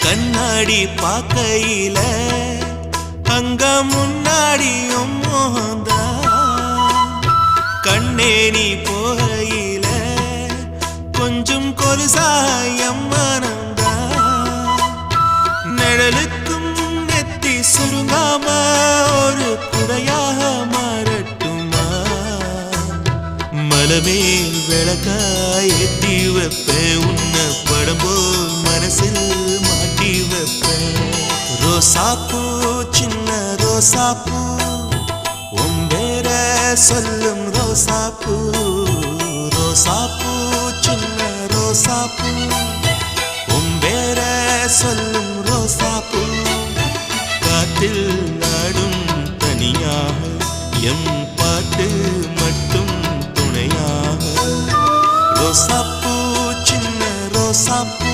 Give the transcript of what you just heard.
கண்ணாடி பார்க்கையில அங்க முன்னாடியும் மோகந்தா கண்ணே நீ போகையில கொஞ்சம் கொலுசாயம் மனந்தா நிழலுக்கும் நெத்தி சுருங்காம ஒரு குடையாக மாறட்டுமா மலமேல் விளக்காய் ஏத்தி வைப்பேன் உன்னை படம் போல் மனசில் மாட்டி வைப்பேன் ரோசாப்பூ சின்ன ரோசாப்பூ உம்பேர சொல்லும் ரோசாப்பூ ரோசாப்பூ சின்ன ரோசாப்பூ உம்பேர சொல்லும் ரோசாப்பூ காற்றில் நாடும் தனியாக எம் பாட்டு மட்டும் துணையாக ரோசாப்பூ சின்ன ரோசாப்பூ